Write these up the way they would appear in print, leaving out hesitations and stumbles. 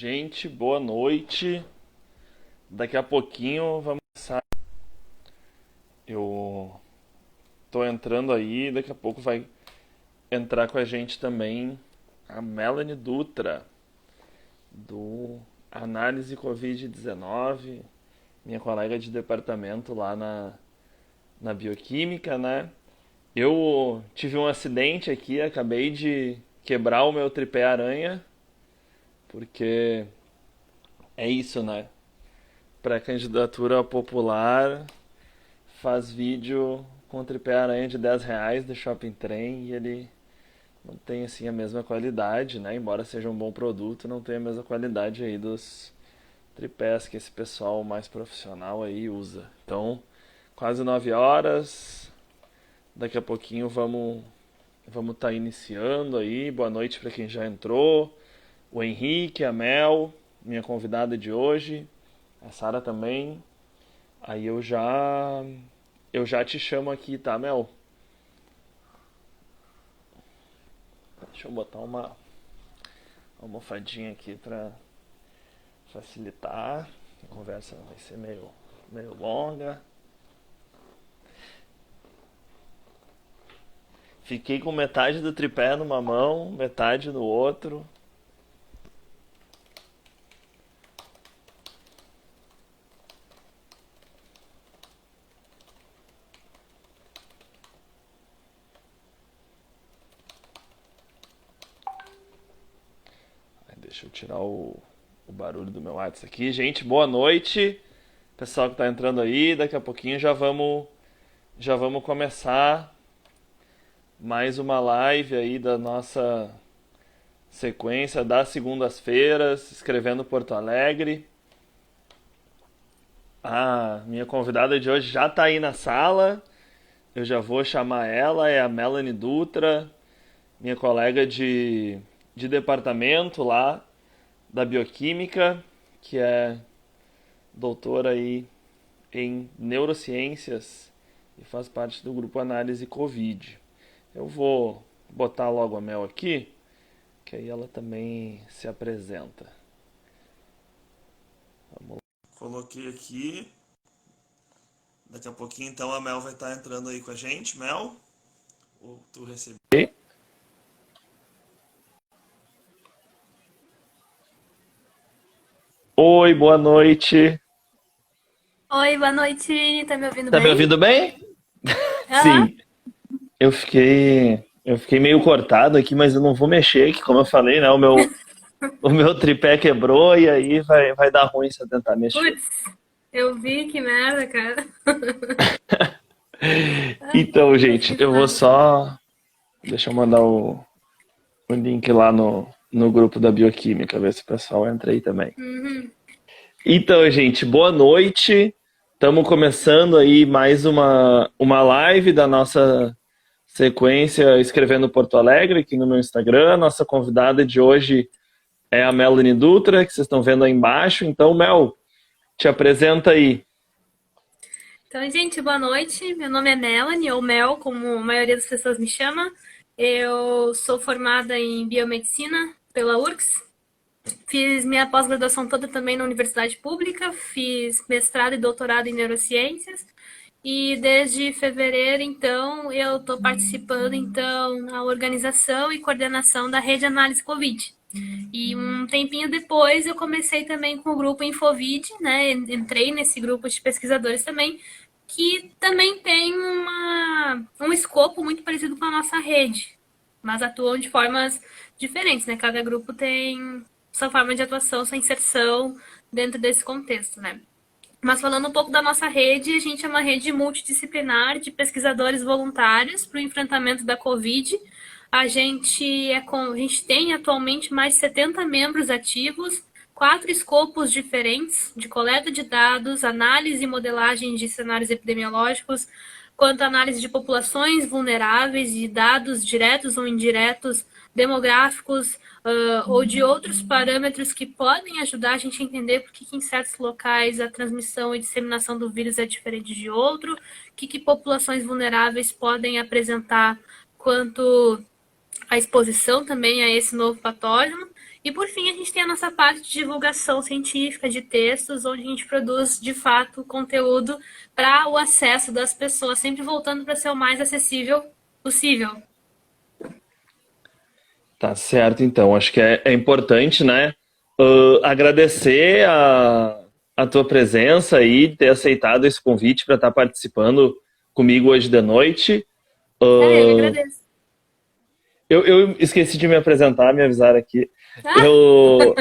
Gente, boa noite. Daqui a pouquinho vamos começar. Eu tô entrando aí, daqui a pouco vai entrar com a gente também a Melanie Dutra, do Análise Covid-19, minha colega de departamento lá na Bioquímica, né? Eu tive um acidente aqui, acabei de quebrar o meu tripé aranha, porque é isso, né? Pré-candidatura popular faz vídeo com tripé aranha de R$ 10 do Shopping Trem e ele não tem assim a mesma qualidade, né? Embora seja um bom produto, não tem a mesma qualidade aí dos tripés que esse pessoal mais profissional aí usa. Então, quase 9 horas. Daqui a pouquinho vamos estar iniciando aí. Boa noite para quem já entrou. O Henrique, a Mel, minha convidada de hoje, a Sara também. Aí eu já te chamo aqui, tá, Mel? Deixa eu botar uma almofadinha aqui pra facilitar. A conversa vai ser meio longa. Fiquei com metade do tripé numa mão, metade no outro. Deixa eu tirar o barulho do meu WhatsApp aqui. Gente, boa noite. Pessoal que tá entrando aí, daqui a pouquinho já vamos começar mais uma live aí da nossa sequência das segundas-feiras, escrevendo Porto Alegre. A minha convidada de hoje já tá aí na sala. Eu já vou chamar ela, é a Melanie Dutra, minha colega de departamento lá da Bioquímica, que é doutora aí em neurociências e faz parte do grupo Análise Covid. Eu vou botar logo a Mel aqui, que aí ela também se apresenta. Vamos lá. Coloquei aqui. Daqui a pouquinho então a Mel vai estar entrando aí com a gente. Mel, tu recebeu? Oi, boa noite. Oi, boa noite. Tá me ouvindo Tá me bem? ouvindo bem? Aham. Sim. Eu fiquei meio cortado aqui, mas eu não vou mexer, que como eu falei, né, o meu tripé quebrou e aí vai dar ruim se eu tentar mexer. Putz, eu vi, que merda, cara. Então, gente, Que eu vou fase. só. Deixa eu mandar o link lá no grupo da Bioquímica, ver se o pessoal entra aí também. Uhum. Então, gente, boa noite. Estamos começando aí mais uma live da nossa sequência Escrevendo Porto Alegre aqui no meu Instagram. Nossa convidada de hoje é a Melanie Dutra, que vocês estão vendo aí embaixo. Então, Mel, te apresenta aí. Então, gente, boa noite. Meu nome é Melanie, ou Mel, como a maioria das pessoas me chama. Eu sou formada em biomedicina pela URGS. Fiz minha pós-graduação toda também na universidade pública. Fiz mestrado e doutorado em neurociências. E desde fevereiro, então, eu estou participando, então, na organização e coordenação da Rede Análise Covid. E um tempinho depois eu comecei também com o grupo Infovid, né? Entrei nesse grupo de pesquisadores também, que também tem um escopo muito parecido com a nossa rede, mas atuam de formas diferentes, né? Cada grupo tem sua forma de atuação, sua inserção dentro desse contexto, né? Mas falando um pouco da nossa rede, a gente é uma rede multidisciplinar de pesquisadores voluntários para o enfrentamento da Covid. A gente tem atualmente mais de 70 membros ativos, 4 escopos diferentes de coleta de dados, análise e modelagem de cenários epidemiológicos, quanto à análise de populações vulneráveis e dados diretos ou indiretos, demográficos, ou de outros parâmetros que podem ajudar a gente a entender por que em certos locais a transmissão e disseminação do vírus é diferente de outro, que populações vulneráveis podem apresentar quanto a exposição também a esse novo patógeno. E por fim, a gente tem a nossa parte de divulgação científica de textos, onde a gente produz, de fato, conteúdo para o acesso das pessoas, sempre voltando para ser o mais acessível possível. Tá certo, então. Acho que é importante, né? Agradecer a tua presença aí, ter aceitado esse convite para estar participando comigo hoje de noite. Eu que agradeço. Eu esqueci de me apresentar, me avisar aqui. Eu,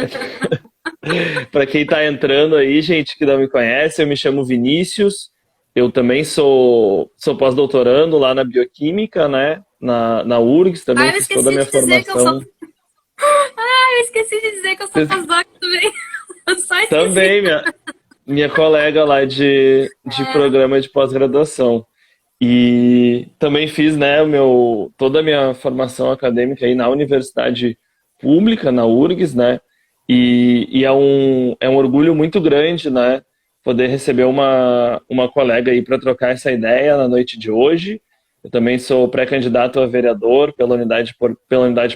para quem está entrando aí, gente que não me conhece, eu me chamo Vinícius. Eu também sou pós-doutorando lá na bioquímica, né? Na URGS, também Eu fiz toda a esqueci minha de dizer que eu sou. formação. Eu esqueci de dizer que eu sou pós-doc também. Eu só esqueci. Também, minha colega lá de programa de pós-graduação. E também fiz, né, toda a minha formação acadêmica aí na universidade pública, na URGS, né? E é um orgulho muito grande, né, poder receber uma colega aí para trocar essa ideia na noite de hoje. Eu também sou pré-candidato a vereador pela unidade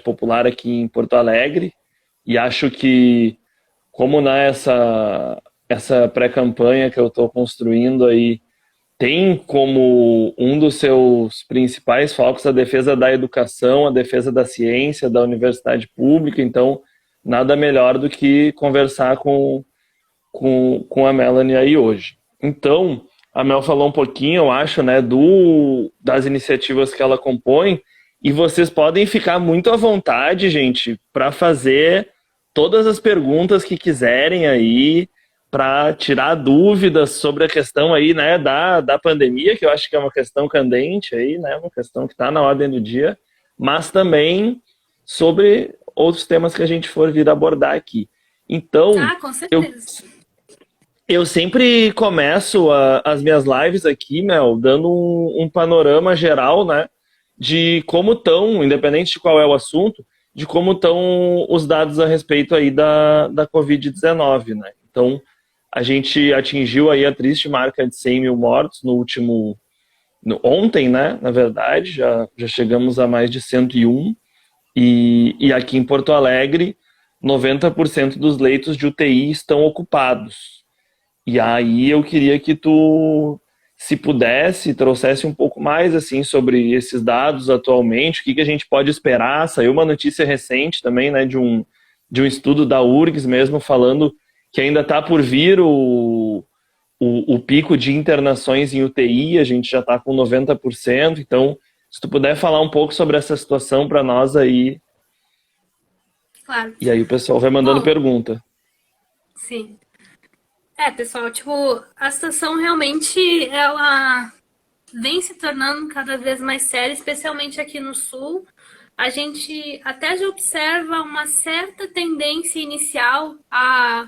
popular aqui em Porto Alegre e acho que como essa pré-campanha que eu estou construindo aí tem como um dos seus principais focos a defesa da educação, a defesa da ciência, da universidade pública, então nada melhor do que conversar com a Melanie aí hoje. Então, a Mel falou um pouquinho, eu acho, né, das iniciativas que ela compõe, e vocês podem ficar muito à vontade, gente, para fazer todas as perguntas que quiserem aí, para tirar dúvidas sobre a questão aí, né, da pandemia, que eu acho que é uma questão candente aí, né, uma questão que está na ordem do dia, mas também sobre outros temas que a gente for vir abordar aqui. Então, Com eu, certeza. eu sempre começo as minhas lives aqui, Mel, dando um panorama geral, né, de como estão, independente de qual é o assunto, de como estão os dados a respeito aí da Covid-19, né? Então, a gente atingiu aí a triste marca de 100 mil mortos ontem, né? Na verdade, já chegamos a mais de 101. E aqui em Porto Alegre, 90% dos leitos de UTI estão ocupados. E aí eu queria que tu, se pudesse, trouxesse um pouco mais assim sobre esses dados atualmente, o que a gente pode esperar. Saiu uma notícia recente também, né, de um estudo da URGS mesmo, falando que ainda está por vir o pico de internações em UTI, a gente já está com 90%. Então, se tu puder falar um pouco sobre essa situação para nós aí, Claro. e aí o pessoal vai mandando Bom, pergunta. sim. Pessoal, tipo, a situação realmente, ela vem se tornando cada vez mais séria, especialmente aqui no Sul. A gente até já observa uma certa tendência inicial a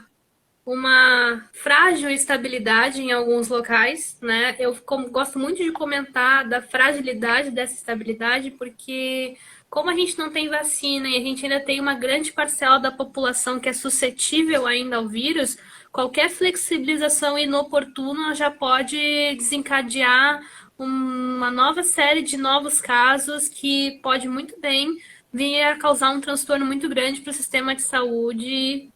uma frágil estabilidade em alguns locais, né? Eu gosto muito de comentar da fragilidade dessa estabilidade, porque como a gente não tem vacina e a gente ainda tem uma grande parcela da população que é suscetível ainda ao vírus, qualquer flexibilização inoportuna já pode desencadear uma nova série de novos casos que pode muito bem vir a causar um transtorno muito grande para o sistema de saúde,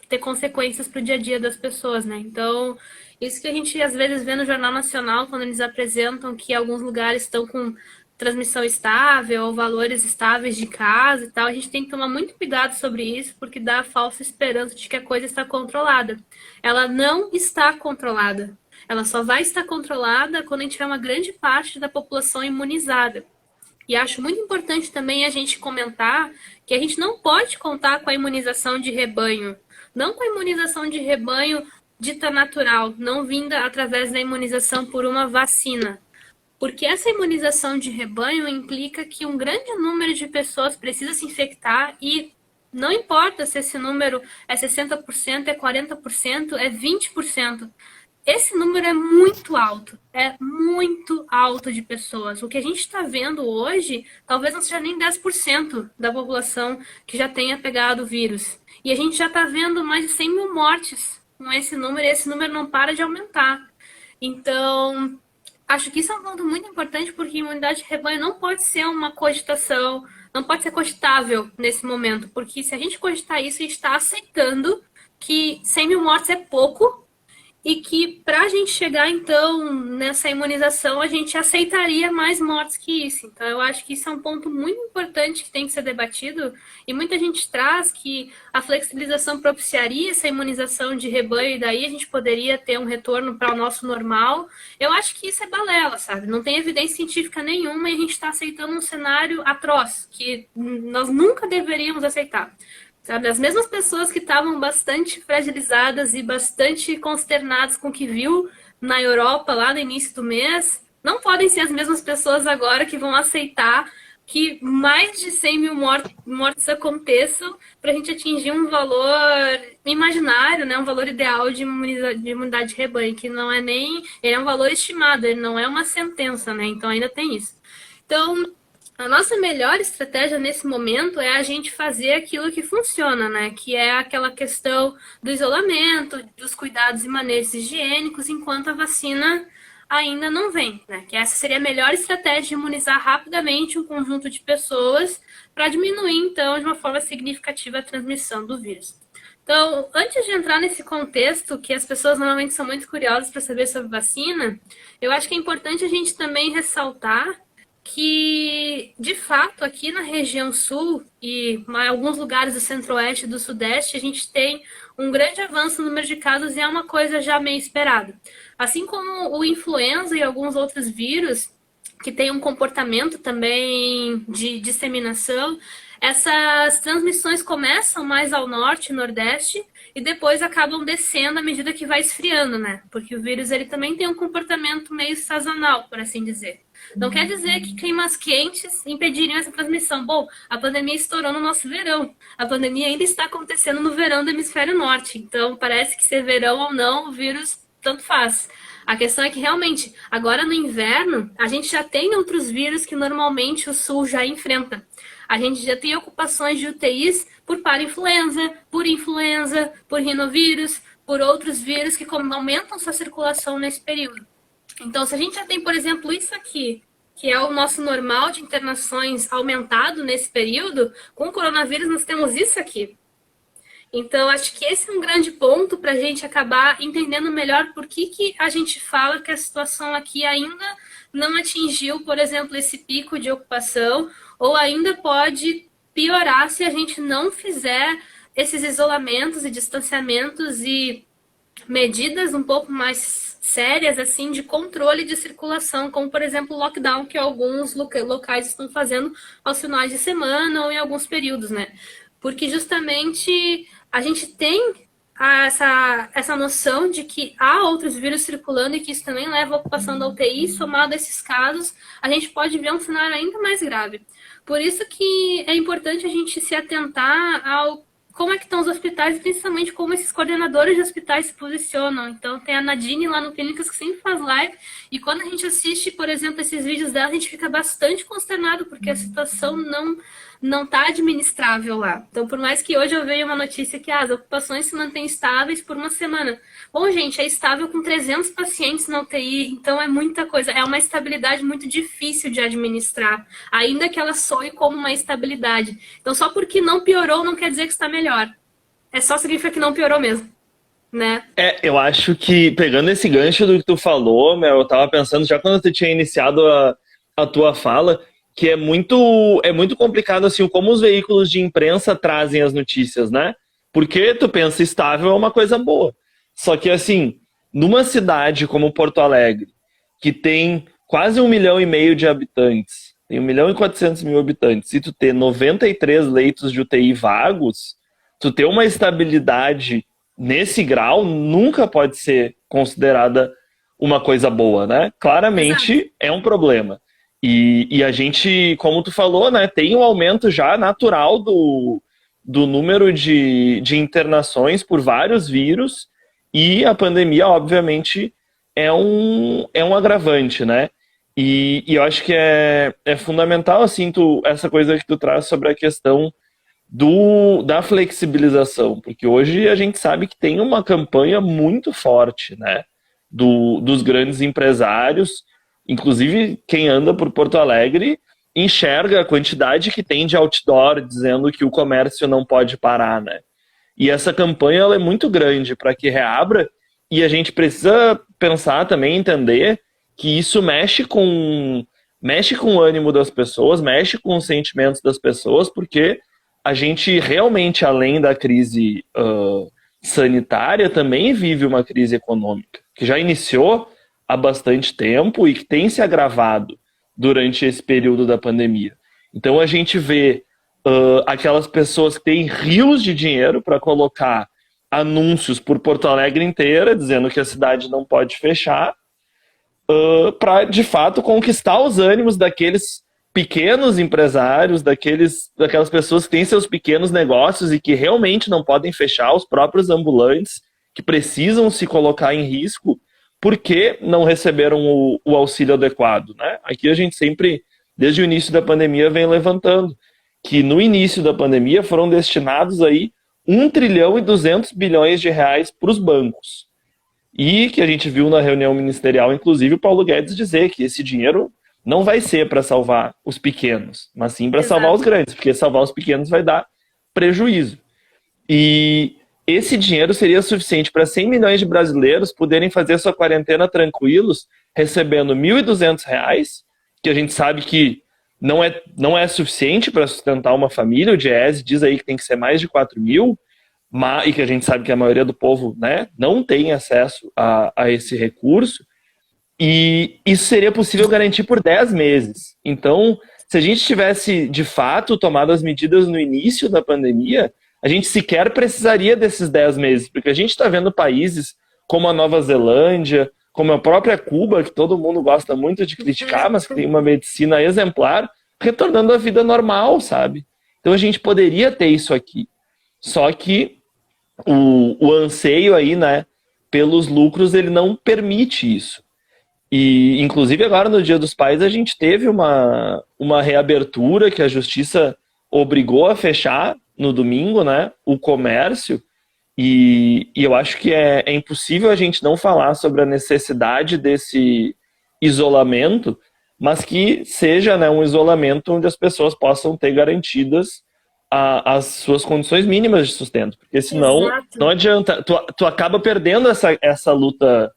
ter consequências para o dia a dia das pessoas, né? Então, isso que a gente às vezes vê no Jornal Nacional, quando eles apresentam que alguns lugares estão com transmissão estável ou valores estáveis de casos e tal, a gente tem que tomar muito cuidado sobre isso, porque dá a falsa esperança de que a coisa está controlada. Ela não está controlada. Ela só vai estar controlada quando a gente tiver uma grande parte da população imunizada. E acho muito importante também a gente comentar que a gente não pode contar com a imunização de rebanho. Não com a imunização de rebanho dita natural, não vinda através da imunização por uma vacina. Porque essa imunização de rebanho implica que um grande número de pessoas precisa se infectar e não importa se esse número é 60%, é 40%, é 20%. Esse número é muito alto de pessoas. O que a gente está vendo hoje, talvez não seja nem 10% da população que já tenha pegado o vírus. E a gente já está vendo mais de 100 mil mortes com esse número, e esse número não para de aumentar. Então, acho que isso é um ponto muito importante, porque imunidade de rebanho não pode ser uma cogitação, não pode ser cogitável nesse momento, porque se a gente cogitar isso, a gente está aceitando que 100 mil mortes é pouco e que para a gente chegar, então, nessa imunização, a gente aceitaria mais mortes que isso. Então, eu acho que isso é um ponto muito importante que tem que ser debatido, e muita gente traz que a flexibilização propiciaria essa imunização de rebanho, e daí a gente poderia ter um retorno para o nosso normal. Eu acho que isso é balela, sabe? Não tem evidência científica nenhuma e a gente está aceitando um cenário atroz, que nós nunca deveríamos aceitar. Sabe, as mesmas pessoas que estavam bastante fragilizadas e bastante consternadas com o que viu na Europa lá no início do mês, não podem ser as mesmas pessoas agora que vão aceitar que mais de 100 mil mortes aconteçam para a gente atingir um valor imaginário, né, um valor ideal de imunidade de rebanho, que não é nem... Ele é um valor estimado, ele não é uma sentença, né? Então ainda tem isso. Então, a nossa melhor estratégia nesse momento é a gente fazer aquilo que funciona, né? Que é aquela questão do isolamento, dos cuidados e manejos higiênicos, enquanto a vacina ainda não vem, né? Que essa seria a melhor estratégia de imunizar rapidamente um conjunto de pessoas para diminuir, então, de uma forma significativa a transmissão do vírus. Então, antes de entrar nesse contexto, que as pessoas normalmente são muito curiosas para saber sobre vacina, eu acho que é importante a gente também ressaltar que, de fato, aqui na região sul e em alguns lugares do centro-oeste e do sudeste, a gente tem um grande avanço no número de casos e é uma coisa já meio esperada. Assim como o influenza e alguns outros vírus, que têm um comportamento também de disseminação, essas transmissões começam mais ao norte e nordeste e depois acabam descendo à medida que vai esfriando, né? Porque o vírus ele também tem um comportamento meio sazonal, por assim dizer. Não quer dizer que climas quentes impediriam essa transmissão. Bom, a pandemia estourou no nosso verão. A pandemia ainda está acontecendo no verão do hemisfério norte. Então, parece que ser verão ou não, o vírus tanto faz. A questão é que, realmente, agora no inverno, a gente já tem outros vírus que normalmente o sul já enfrenta. A gente já tem ocupações de UTIs por parainfluenza, por rinovírus, por outros vírus que aumentam sua circulação nesse período. Então, se a gente já tem, por exemplo, isso aqui, que é o nosso normal de internações aumentado nesse período, com o coronavírus nós temos isso aqui. Então, acho que esse é um grande ponto para a gente acabar entendendo melhor por que a gente fala que a situação aqui ainda não atingiu, por exemplo, esse pico de ocupação, ou ainda pode piorar se a gente não fizer esses isolamentos e distanciamentos e medidas um pouco mais sérias, assim, de controle de circulação, como, por exemplo, o lockdown que alguns locais estão fazendo aos finais de semana ou em alguns períodos, né? Porque justamente a gente tem essa noção de que há outros vírus circulando e que isso também leva à ocupação da UTI, somado a esses casos, a gente pode ver um cenário ainda mais grave. Por isso que é importante a gente se atentar ao como é que estão os hospitais e principalmente como esses coordenadores de hospitais se posicionam. Então tem a Nadine lá no Clínicas que sempre faz live e quando a gente assiste, por exemplo, esses vídeos dela, a gente fica bastante consternado porque a situação não está administrável lá. Então, por mais que hoje eu veja uma notícia que as ocupações se mantêm estáveis por uma semana. Bom, gente, é estável com 300 pacientes na UTI, então é muita coisa. É uma estabilidade muito difícil de administrar, ainda que ela soe como uma estabilidade. Então, só porque não piorou não quer dizer que está melhor. É só significa que não piorou mesmo, né? Eu acho que, pegando esse gancho do que tu falou, Mel, eu tava pensando, já quando tu tinha iniciado a tua fala, que é muito complicado, assim, como os veículos de imprensa trazem as notícias, né? Porque tu pensa estável é uma coisa boa. Só que, assim, numa cidade como Porto Alegre, que tem quase 1,5 milhão de habitantes, tem 1.400.000 habitantes, e tu ter 93 leitos de UTI vagos, tu ter uma estabilidade nesse grau nunca pode ser considerada uma coisa boa, né? Claramente Exato. é um problema. E a gente, como tu falou, né, tem um aumento já natural do número de internações por vários vírus e a pandemia, obviamente, é um agravante, né? E eu acho que é fundamental, assim, essa coisa que tu traz sobre a questão da flexibilização, porque hoje a gente sabe que tem uma campanha muito forte, né, dos grandes empresários Inclusive, quem anda por Porto Alegre enxerga a quantidade que tem de outdoor dizendo que o comércio não pode parar, né? E essa campanha ela é muito grande para que reabra, e a gente precisa pensar também, entender que isso mexe com o ânimo das pessoas, mexe com os sentimentos das pessoas, porque a gente realmente, além da crise sanitária, também vive uma crise econômica, que já iniciou há bastante tempo e que tem se agravado durante esse período da pandemia. Então a gente vê aquelas pessoas que têm rios de dinheiro para colocar anúncios por Porto Alegre inteira, dizendo que a cidade não pode fechar, para, de fato, conquistar os ânimos daqueles pequenos empresários, daquelas pessoas que têm seus pequenos negócios e que realmente não podem fechar, os próprios ambulantes, que precisam se colocar em risco porque não receberam o auxílio adequado, né? Aqui a gente sempre, desde o início da pandemia, vem levantando que no início da pandemia foram destinados aí 1 trilhão e 200 bilhões de reais para os bancos. E que a gente viu na reunião ministerial, inclusive, o Paulo Guedes dizer que esse dinheiro não vai ser para salvar os pequenos, mas sim para salvar os grandes, porque salvar os pequenos vai dar prejuízo. E esse dinheiro seria suficiente para 100 milhões de brasileiros poderem fazer sua quarentena tranquilos, recebendo R$ 1.200, que a gente sabe que não é suficiente para sustentar uma família. O Diese diz aí que tem que ser mais de 4 mil, e que a gente sabe que a maioria do povo, né, não tem acesso a esse recurso, e isso seria possível garantir por 10 meses. Então, se a gente tivesse, de fato, tomado as medidas no início da pandemia, a gente sequer precisaria desses 10 meses, porque a gente está vendo países como a Nova Zelândia, como a própria Cuba, que todo mundo gosta muito de criticar, mas que tem uma medicina exemplar, retornando à vida normal, sabe? Então a gente poderia ter isso aqui. Só que o anseio aí, né, pelos lucros, ele não permite isso. E, inclusive, agora no Dia dos Pais, a gente teve uma reabertura que a Justiça obrigou a fechar no domingo, né, o comércio, e eu acho que é impossível a gente não falar sobre a necessidade desse isolamento, mas que seja, né, um isolamento onde as pessoas possam ter garantidas as suas condições mínimas de sustento, porque senão não adianta, tu acaba perdendo essa luta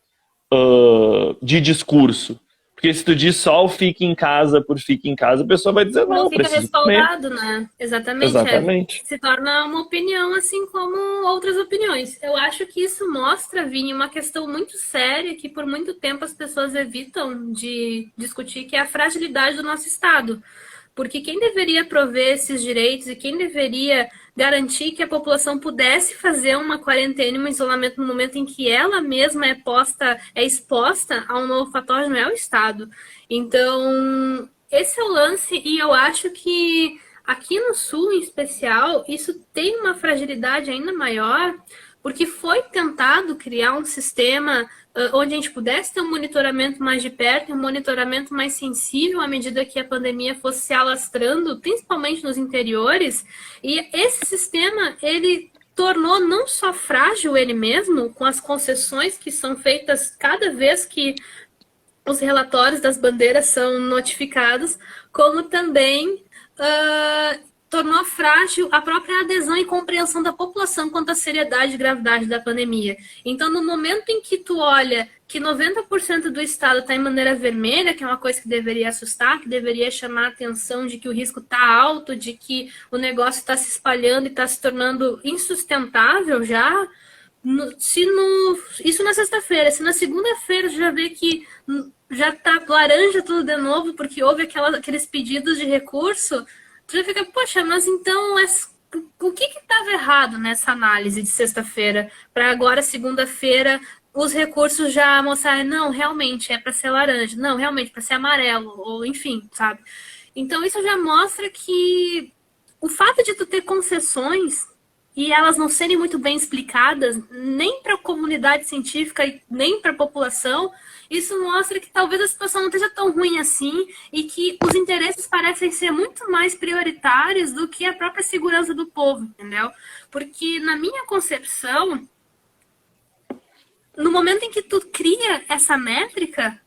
de discurso. Porque se tu diz só o fique em casa por fique em casa, a pessoa vai dizer não, fica preciso respaldado, comer. né? Exatamente. Exatamente. Se torna uma opinião, assim como outras opiniões. Eu acho que isso mostra, Vini, uma questão muito séria que por muito tempo as pessoas evitam de discutir, que é a fragilidade do nosso Estado. Porque quem deveria prover esses direitos e quem deveria garantir que a população pudesse fazer uma quarentena e um isolamento no momento em que ela mesma é exposta a um novo patógeno é o Estado. Então, esse é o lance, e eu acho que aqui no Sul, em especial, isso tem uma fragilidade ainda maior, porque foi tentado criar um sistema onde a gente pudesse ter um monitoramento mais de perto, um monitoramento mais sensível à medida que a pandemia fosse se alastrando, principalmente nos interiores. E esse sistema, ele tornou não só frágil ele mesmo, com as concessões que são feitas cada vez que os relatórios das bandeiras são notificados, como também tornou frágil a própria adesão e compreensão da população quanto à seriedade e gravidade da pandemia. Então, no momento em que tu olha que 90% do estado está em bandeira vermelha, que é uma coisa que deveria assustar, que deveria chamar a atenção de que o risco está alto, de que o negócio está se espalhando e está se tornando insustentável já, isso na sexta-feira. Se na segunda-feira já vê que já está laranja tudo de novo, porque houve aqueles pedidos de recurso, tu já fica, poxa, mas então o que estava errado nessa análise de sexta-feira para agora, segunda-feira, os recursos já mostrarem, não, realmente é para ser laranja, não, realmente para ser amarelo, ou enfim, sabe? Então isso já mostra que o fato de tu ter concessões e elas não serem muito bem explicadas, nem para a comunidade científica e nem para a população, isso mostra que talvez a situação não esteja tão ruim assim e que os interesses parecem ser muito mais prioritários do que a própria segurança do povo, entendeu? Porque, na minha concepção, no momento em que tu cria essa métrica,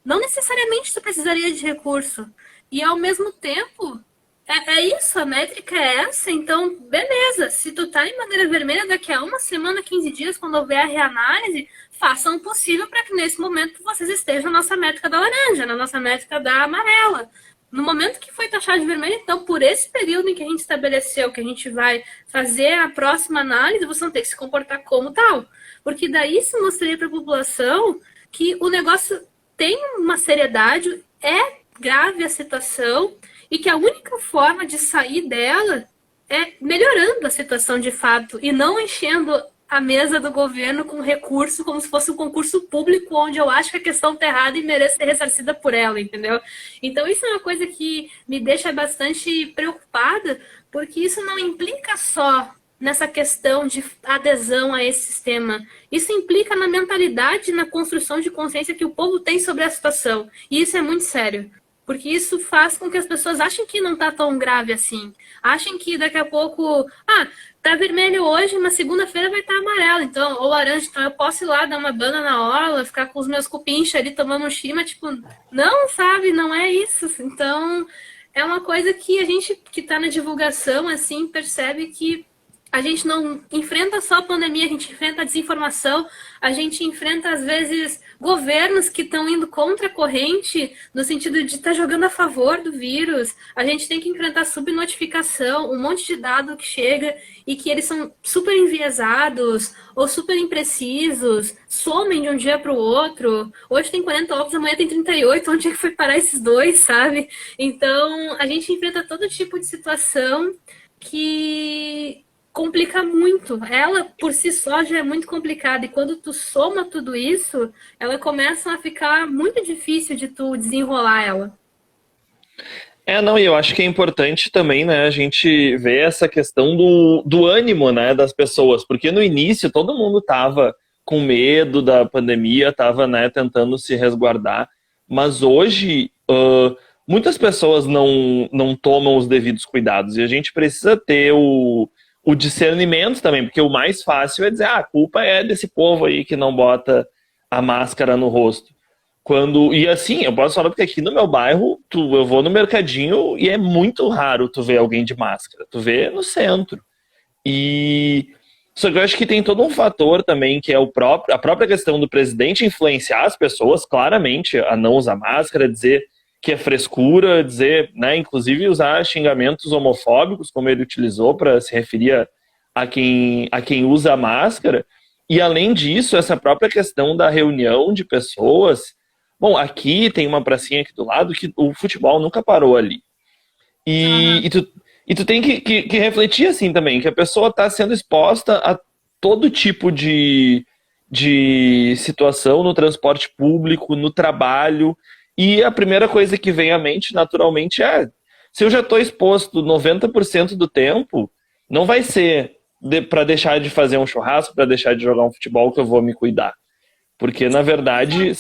não necessariamente tu precisaria de recurso. E ao mesmo tempo, é isso, a métrica é essa, então beleza. Se tu tá em bandeira vermelha daqui a uma semana, 15 dias, quando houver a reanálise, façam o possível para que nesse momento vocês estejam na nossa métrica da laranja, na nossa métrica da amarela. No momento que foi taxado de vermelho, então, por esse período em que a gente estabeleceu que a gente vai fazer a próxima análise, você não tem que se comportar como tal. Porque daí se mostraria para a população que o negócio tem uma seriedade, é grave a situação, e que a única forma de sair dela é melhorando a situação de fato, e não enchendo a mesa do governo com recurso como se fosse um concurso público onde eu acho que a questão está errada e merece ser ressarcida por ela, entendeu? Então isso é uma coisa que me deixa bastante preocupada, porque isso não implica só nessa questão de adesão a esse sistema. Isso implica na mentalidade, na construção de consciência que o povo tem sobre a situação. E isso é muito sério. Porque isso faz com que as pessoas achem que não está tão grave assim. Achem que daqui a pouco, tá vermelho hoje, mas segunda-feira vai estar amarelo, então, ou laranja, então eu posso ir lá dar uma banda na orla, ficar com os meus cupinchos ali tomando um chima, tipo, não, sabe, não é isso. Então, é uma coisa que a gente que está na divulgação, assim, percebe que a gente não enfrenta só a pandemia, a gente enfrenta a desinformação, a gente enfrenta, às vezes, governos que estão indo contra a corrente, no sentido de estar jogando a favor do vírus. A gente tem que enfrentar subnotificação, um monte de dado que chega e que eles são super enviesados ou super imprecisos, somem de um dia para o outro. Hoje tem 40 óbitos, amanhã tem 38, onde é que foi parar esses dois, sabe? Então, a gente enfrenta todo tipo de situação que complica muito. Ela, por si só, já é muito complicada. E quando tu soma tudo isso, ela começa a ficar muito difícil de tu desenrolar ela. Não, e eu acho que é importante também, né, a gente ver essa questão do ânimo, né, das pessoas, porque no início todo mundo tava com medo da pandemia, tava, né, tentando se resguardar, mas hoje muitas pessoas não tomam os devidos cuidados, e a gente precisa ter o discernimento também, porque o mais fácil é dizer, a culpa é desse povo aí que não bota a máscara no rosto. E assim, eu posso falar porque aqui no meu bairro, eu vou no mercadinho e é muito raro tu ver alguém de máscara. Tu vê no centro. Só que eu acho que tem todo um fator também, que é a própria questão do presidente influenciar as pessoas claramente a não usar máscara, dizer que é frescura, dizer, né, inclusive usar xingamentos homofóbicos, como ele utilizou para se referir a quem usa a máscara. E além disso, essa própria questão da reunião de pessoas. Bom, aqui tem uma pracinha aqui do lado que o futebol nunca parou ali. E tu tem que refletir assim também, que a pessoa está sendo exposta a todo tipo de situação no transporte público, no trabalho. E a primeira coisa que vem à mente, naturalmente, se eu já estou exposto 90% do tempo, não vai ser para deixar de fazer um churrasco, para deixar de jogar um futebol que eu vou me cuidar. Porque, na verdade,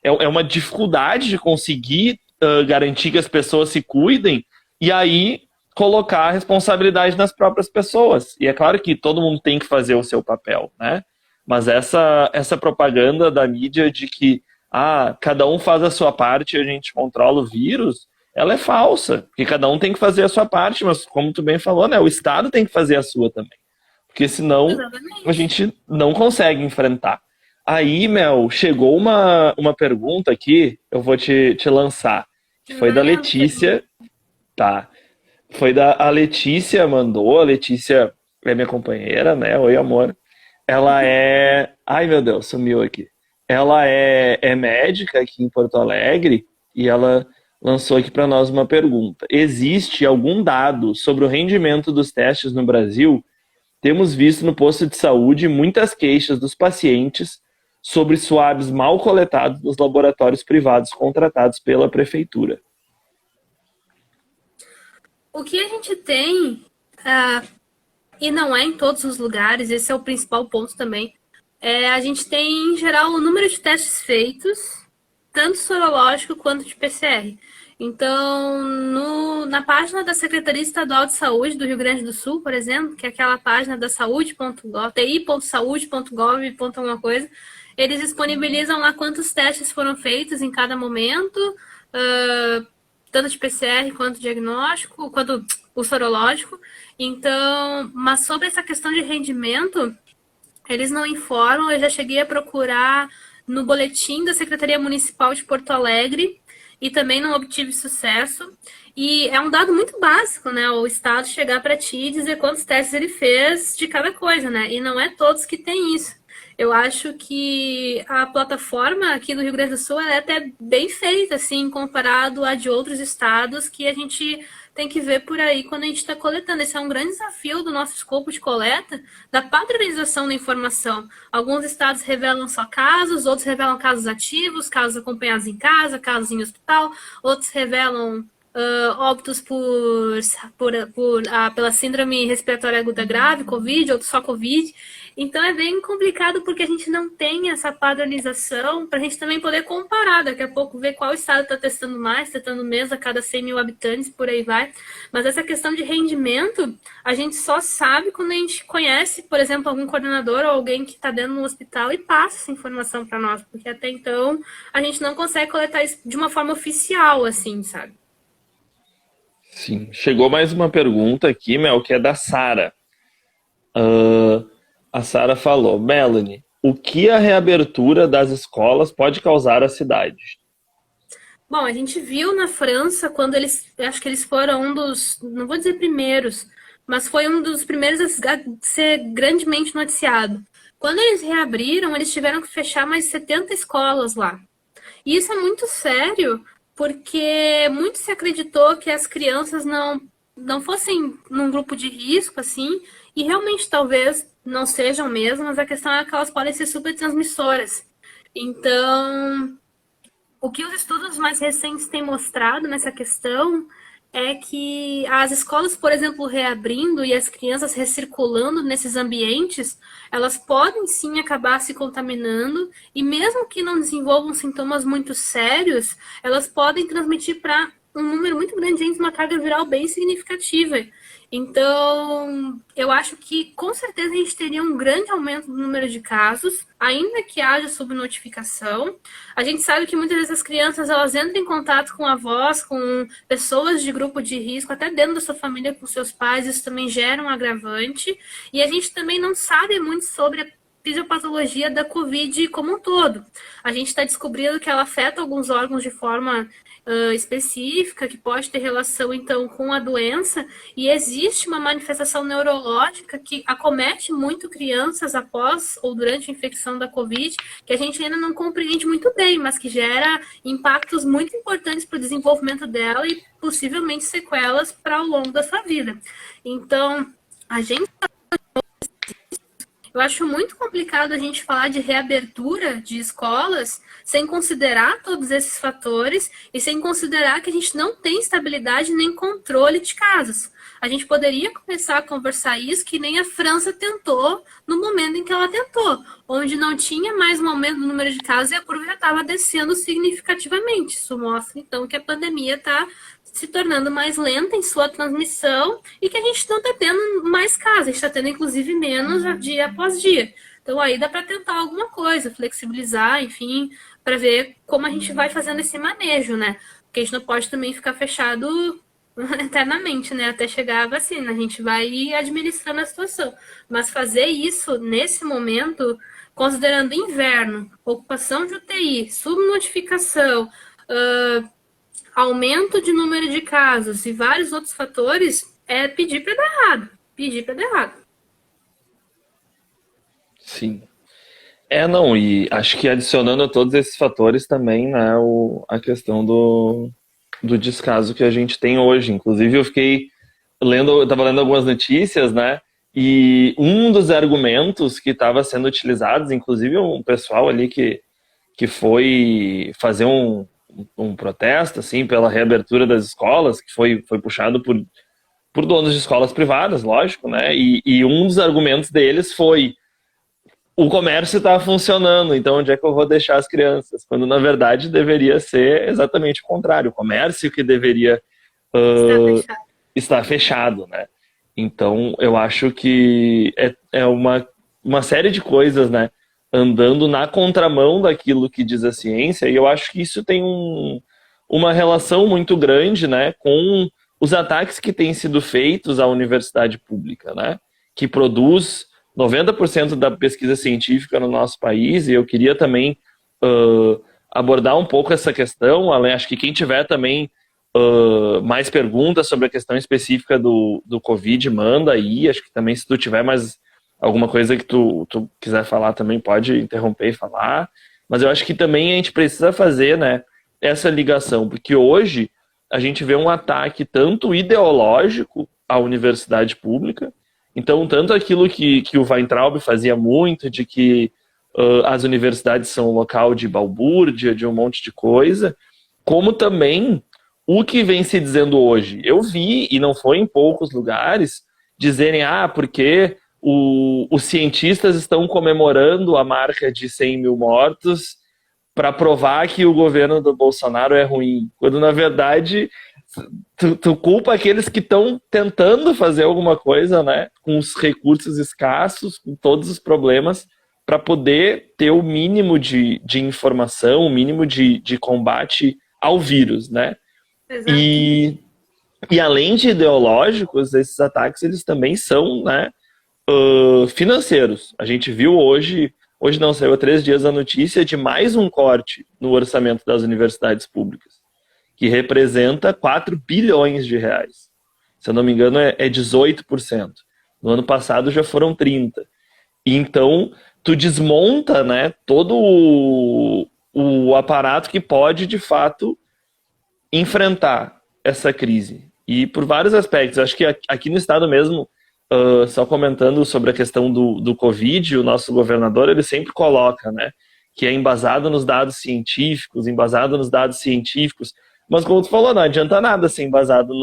é uma dificuldade de conseguir garantir que as pessoas se cuidem e aí colocar a responsabilidade nas próprias pessoas. E é claro que todo mundo tem que fazer o seu papel, né? Mas essa propaganda da mídia de que cada um faz a sua parte e a gente controla o vírus, ela é falsa. Porque cada um tem que fazer a sua parte, mas como tu bem falou, né? O Estado tem que fazer a sua também. Porque senão a gente não consegue enfrentar. Aí, Mel, chegou uma pergunta aqui, eu vou te lançar, que foi da Letícia, tá? A Letícia mandou, a Letícia é minha companheira, né? Oi, amor. Ela é... Ai, meu Deus, sumiu aqui. Ela é médica aqui em Porto Alegre e ela lançou aqui para nós uma pergunta. Existe algum dado sobre o rendimento dos testes no Brasil? Temos visto no posto de saúde muitas queixas dos pacientes sobre swabs mal coletados nos laboratórios privados contratados pela prefeitura. O que a gente tem, e não é em todos os lugares, esse é o principal ponto também, a gente tem, em geral, o número de testes feitos, tanto sorológico quanto de PCR. Então, na página da Secretaria Estadual de Saúde do Rio Grande do Sul, por exemplo, que é aquela página da saúde.gov, ti.saude.gov, alguma coisa, eles disponibilizam lá quantos testes foram feitos em cada momento, tanto de PCR quanto diagnóstico, quanto o sorológico. Então, mas sobre essa questão de rendimento, eles não informam. Eu já cheguei a procurar no boletim da Secretaria Municipal de Porto Alegre e também não obtive sucesso. E é um dado muito básico, né? O Estado chegar para ti e dizer quantos testes ele fez de cada coisa, né? E não é todos que têm isso. Eu acho que a plataforma aqui do Rio Grande do Sul é até bem feita, assim, comparado a de outros estados que a gente tem que ver por aí quando a gente está coletando. Esse é um grande desafio do nosso escopo de coleta, da padronização da informação. Alguns estados revelam só casos, outros revelam casos ativos, casos acompanhados em casa, casos em hospital, outros revelam óbitos pela síndrome respiratória aguda grave, Covid, outros só Covid. Então é bem complicado porque a gente não tem essa padronização para a gente também poder comparar, daqui a pouco ver qual estado está testando mais, testando menos a cada 100 mil habitantes, por aí vai. Mas essa questão de rendimento, a gente só sabe quando a gente conhece, por exemplo, algum coordenador ou alguém que está dentro do hospital e passa essa informação para nós, porque até então a gente não consegue coletar isso de uma forma oficial, assim, sabe? Sim. Chegou mais uma pergunta aqui, Mel, que é da Sara. A Sara falou: Melanie, o que a reabertura das escolas pode causar à cidade? Bom, a gente viu na França quando eles, acho que eles foram um dos, não vou dizer primeiros, mas foi um dos primeiros a ser grandemente noticiado. Quando eles reabriram, eles tiveram que fechar mais 70 escolas lá. E isso é muito sério, porque muito se acreditou que as crianças não fossem num grupo de risco, assim, e realmente talvez não sejam mesmo, mas a questão é que elas podem ser super transmissoras. Então, o que os estudos mais recentes têm mostrado nessa questão é que as escolas, por exemplo, reabrindo e as crianças recirculando nesses ambientes, elas podem sim acabar se contaminando e mesmo que não desenvolvam sintomas muito sérios, elas podem transmitir para um número muito grande de gente, uma carga viral bem significativa. Então, eu acho que com certeza a gente teria um grande aumento no número de casos, ainda que haja subnotificação. A gente sabe que muitas vezes as crianças elas entram em contato com avós, com pessoas de grupo de risco, até dentro da sua família, com seus pais, isso também gera um agravante. E a gente também não sabe muito sobre a fisiopatologia da Covid como um todo. A gente está descobrindo que ela afeta alguns órgãos de forma específica, que pode ter relação, então, com a doença, e existe uma manifestação neurológica que acomete muito crianças após ou durante a infecção da Covid, que a gente ainda não compreende muito bem, mas que gera impactos muito importantes para o desenvolvimento dela e possivelmente sequelas para o longo da sua vida. Então, a gente eu acho muito complicado a gente falar de reabertura de escolas sem considerar todos esses fatores e sem considerar que a gente não tem estabilidade nem controle de casos. A gente poderia começar a conversar isso que nem a França tentou no momento em que ela tentou, onde não tinha mais um aumento do número de casos e a curva já estava descendo significativamente. Isso mostra, então, que a pandemia está se tornando mais lenta em sua transmissão e que a gente não está tendo mais casos, a gente está tendo inclusive menos dia após dia. Então aí dá para tentar alguma coisa, flexibilizar, enfim, para ver como a gente vai fazendo esse manejo, né? Porque a gente não pode também ficar fechado eternamente, né? Até chegar a vacina, a gente vai ir administrando a situação. Mas fazer isso nesse momento, considerando inverno, ocupação de UTI, subnotificação, aumento de número de casos e vários outros fatores, é pedir para dar errado. Pedir para dar errado. Sim. Não, e acho que adicionando a todos esses fatores também, né, a questão do descaso que a gente tem hoje. Inclusive, eu estava lendo algumas notícias, né, e um dos argumentos que estava sendo utilizados, inclusive um pessoal ali que foi fazer um protesto assim pela reabertura das escolas, que foi puxado por donos de escolas privadas, lógico, né? E um dos argumentos deles foi: o comércio está funcionando, então onde é que eu vou deixar as crianças? Quando na verdade deveria ser exatamente o contrário, o comércio que deveria estar fechado, né? Então eu acho que é uma série de coisas, né? andando na contramão daquilo que diz a ciência, e eu acho que isso tem uma relação muito grande, né, com os ataques que têm sido feitos à universidade pública, né, que produz 90% da pesquisa científica no nosso país, e eu queria também abordar um pouco essa questão, além, acho que quem tiver também mais perguntas sobre a questão específica do Covid, manda aí, acho que também se tu tiver mais alguma coisa que tu quiser falar também pode interromper e falar, mas eu acho que também a gente precisa fazer, né, essa ligação, porque hoje a gente vê um ataque tanto ideológico à universidade pública, então tanto aquilo que o Weintraub fazia muito, de que as universidades são um local de balbúrdia, de um monte de coisa, como também o que vem se dizendo hoje. Eu vi, e não foi em poucos lugares, dizerem, porque os cientistas estão comemorando a marca de 100 mil mortos para provar que o governo do Bolsonaro é ruim, quando na verdade tu culpa aqueles que estão tentando fazer alguma coisa, né, com os recursos escassos, com todos os problemas, para poder ter o mínimo de informação, o mínimo de combate ao vírus, né? Exato. E além de ideológicos, esses ataques eles também são, né, financeiros. A gente viu hoje não, saiu há 3 dias a notícia de mais um corte no orçamento das universidades públicas, que representa 4 bilhões de reais. Se eu não me engano, é 18%. No ano passado já foram 30%. Então, tu desmonta, né, todo o aparato que pode, de fato, enfrentar essa crise. E por vários aspectos. Acho que aqui no estado mesmo, só comentando sobre a questão do Covid, o nosso governador, ele sempre coloca, né, que é embasado nos dados científicos, mas como tu falou, não adianta nada ser embasado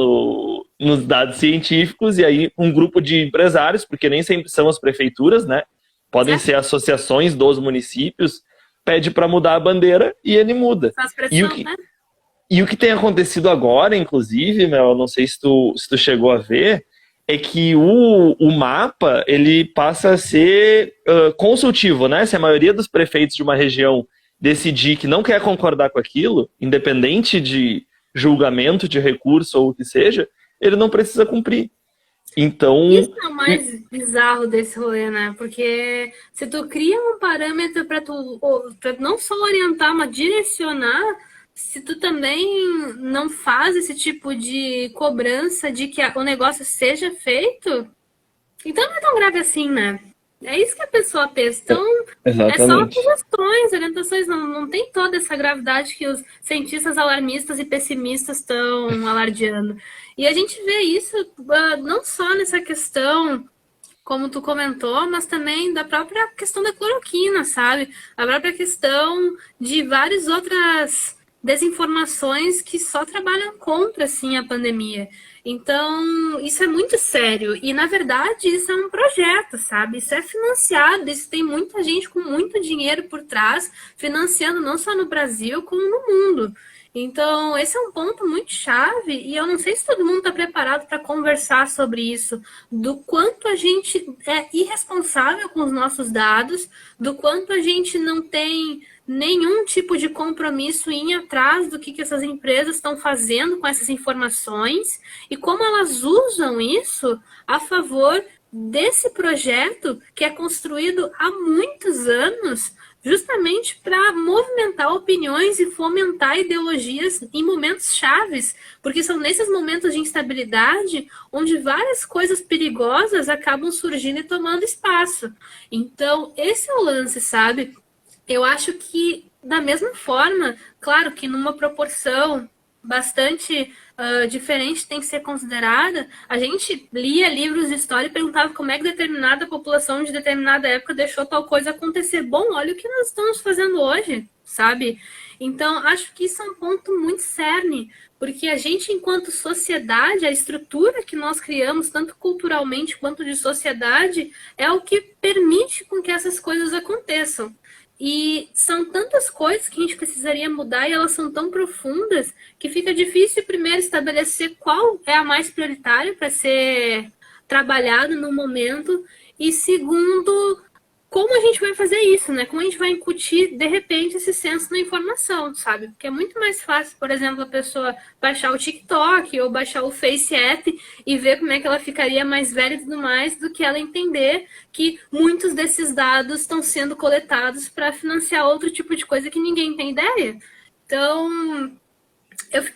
nos dados científicos, e aí um grupo de empresários, porque nem sempre são as prefeituras, né, podem ser associações dos municípios, pede para mudar a bandeira e ele muda. Faz pressão, né? E o que tem acontecido agora, inclusive, Mel, não sei se tu chegou a ver, é que o mapa ele passa a ser consultivo, né? Se a maioria dos prefeitos de uma região decidir que não quer concordar com aquilo, independente de julgamento, de recurso ou o que seja, ele não precisa cumprir. Então... Isso é o mais bizarro desse rolê, né? Porque se tu cria um parâmetro para tu não só orientar, mas direcionar, se tu também não faz esse tipo de cobrança de que o negócio seja feito, então não é tão grave assim, né? É isso que a pessoa pensa. Então, Exatamente. É só sugestões, orientações, não tem toda essa gravidade que os cientistas alarmistas e pessimistas estão alardeando. E a gente vê isso não só nessa questão, como tu comentou, mas também da própria questão da cloroquina, sabe? A própria questão de várias outras desinformações que só trabalham contra, assim, a pandemia. Então, isso é muito sério. E, na verdade, isso é um projeto, sabe? Isso é financiado, isso tem muita gente com muito dinheiro por trás, financiando não só no Brasil, como no mundo. Então, esse é um ponto muito chave e eu não sei se todo mundo está preparado para conversar sobre isso, do quanto a gente é irresponsável com os nossos dados, do quanto a gente não tem nenhum tipo de compromisso em ir atrás do que essas empresas estão fazendo com essas informações e como elas usam isso a favor desse projeto que é construído há muitos anos justamente para movimentar opiniões e fomentar ideologias em momentos chaves, porque são nesses momentos de instabilidade onde várias coisas perigosas acabam surgindo e tomando espaço. Então, esse é o lance, sabe? Eu acho que, da mesma forma, claro que numa proporção bastante diferente tem que ser considerada, a gente lia livros de história e perguntava como é que determinada população de determinada época deixou tal coisa acontecer. Bom, olha o que nós estamos fazendo hoje, sabe? Então, acho que isso é um ponto muito cerne, porque a gente, enquanto sociedade, a estrutura que nós criamos, tanto culturalmente quanto de sociedade, é o que permite com que essas coisas aconteçam. E são tantas coisas que a gente precisaria mudar e elas são tão profundas que fica difícil, primeiro, estabelecer qual é a mais prioritária para ser trabalhada no momento e, segundo, como a gente vai fazer isso, né? Como a gente vai incutir, de repente, esse senso na informação, sabe? Porque é muito mais fácil, por exemplo, a pessoa baixar o TikTok ou baixar o Face App e ver como é que ela ficaria mais velha e tudo mais, do que ela entender que muitos desses dados estão sendo coletados para financiar outro tipo de coisa que ninguém tem ideia. Então,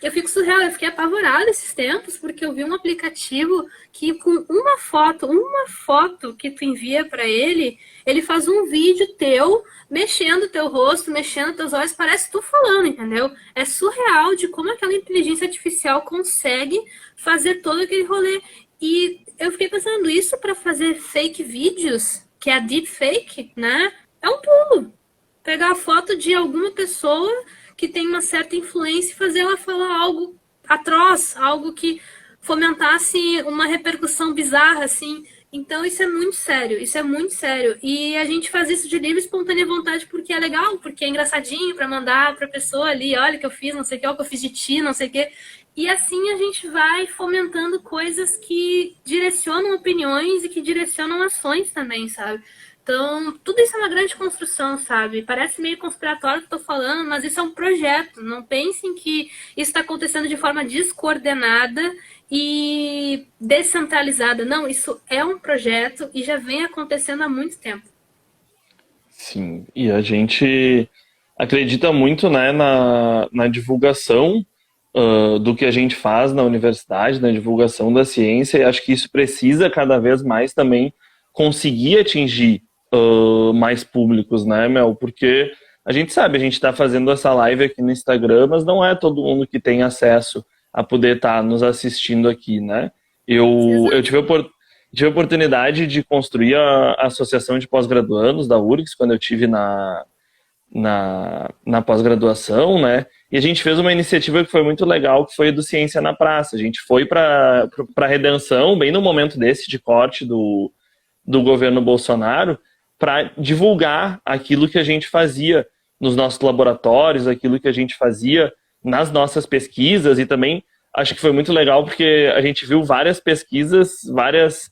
eu fico surreal, eu fiquei apavorada esses tempos, porque eu vi um aplicativo que com uma foto que tu envia para ele, ele faz um vídeo teu, mexendo teu rosto, mexendo teus olhos, parece tu falando, entendeu? É surreal de como aquela inteligência artificial consegue fazer todo aquele rolê. E eu fiquei pensando, isso para fazer fake vídeos, que é a deepfake, né? É um pulo. Pegar a foto de alguma pessoa que tem uma certa influência e fazer ela falar algo atroz, algo que fomentasse uma repercussão bizarra, assim. Então isso é muito sério, isso é muito sério. E a gente faz isso de livre e espontânea vontade porque é legal, porque é engraçadinho para mandar para a pessoa ali, olha o que eu fiz, não sei o que, olha o que eu fiz de ti, não sei o que. E assim a gente vai fomentando coisas que direcionam opiniões e que direcionam ações também, sabe? Então, tudo isso é uma grande construção, sabe? Parece meio conspiratório que eu tô falando, mas isso é um projeto. Não pensem que isso está acontecendo de forma descoordenada e descentralizada. Não, isso é um projeto e já vem acontecendo há muito tempo. Sim, e a gente acredita muito, né, na divulgação do que a gente faz na universidade, na divulgação da ciência, e acho que isso precisa cada vez mais também conseguir atingir mais públicos, né, Mel? Porque a gente sabe, a gente está fazendo essa live aqui no Instagram, mas não é todo mundo que tem acesso a poder estar nos assistindo aqui, né? Eu tive a oportunidade de construir a Associação de Pós-Graduandos da URGS quando eu tive na pós-graduação, né? E a gente fez uma iniciativa que foi muito legal, que foi do Ciência na Praça. A gente foi para a Redenção, bem no momento desse de corte do governo Bolsonaro, para divulgar aquilo que a gente fazia nos nossos laboratórios, aquilo que a gente fazia nas nossas pesquisas, e também acho que foi muito legal porque a gente viu várias pesquisas, várias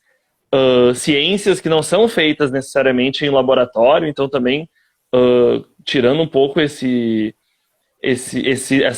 ciências que não são feitas necessariamente em laboratório, então também tirando um pouco essa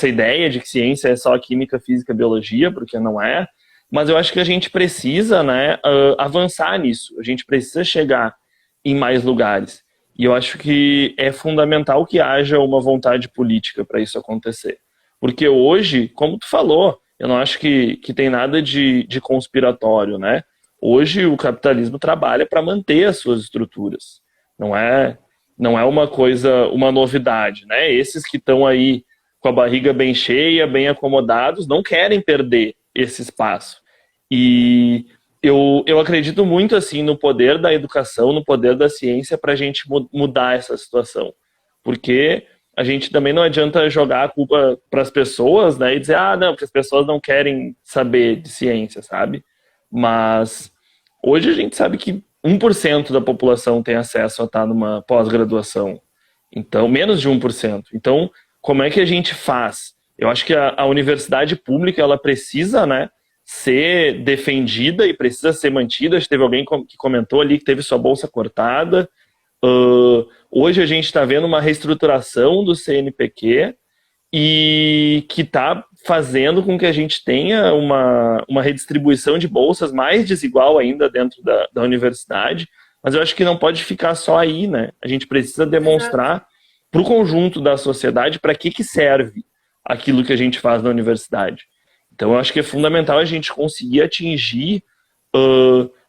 ideia de que ciência é só química, física, biologia, porque não é, mas eu acho que a gente precisa, né, avançar nisso, a gente precisa chegar em mais lugares, e eu acho que é fundamental que haja uma vontade política para isso acontecer, porque hoje, como tu falou, eu não acho que tem nada de conspiratório, né? Hoje o capitalismo trabalha para manter as suas estruturas, não é uma coisa, uma novidade, né? Esses que estão aí com a barriga bem cheia, bem acomodados, não querem perder esse espaço. E eu acredito muito assim no poder da educação, no poder da ciência para a gente mudar essa situação. Porque a gente também não adianta jogar a culpa para as pessoas, né? E dizer, não, porque as pessoas não querem saber de ciência, sabe? Mas hoje a gente sabe que 1% da população tem acesso a estar numa pós-graduação. Então, menos de 1%. Então, como é que a gente faz? Eu acho que a universidade pública, ela precisa, né, ser defendida e precisa ser mantida. Teve alguém que comentou ali que teve sua bolsa cortada. Hoje a gente está vendo uma reestruturação do CNPq e que está fazendo com que a gente tenha uma redistribuição de bolsas mais desigual ainda dentro da universidade, mas eu acho que não pode ficar só aí, né? A gente precisa demonstrar para o conjunto da sociedade para que serve aquilo que a gente faz na universidade. Então eu acho que é fundamental a gente conseguir atingir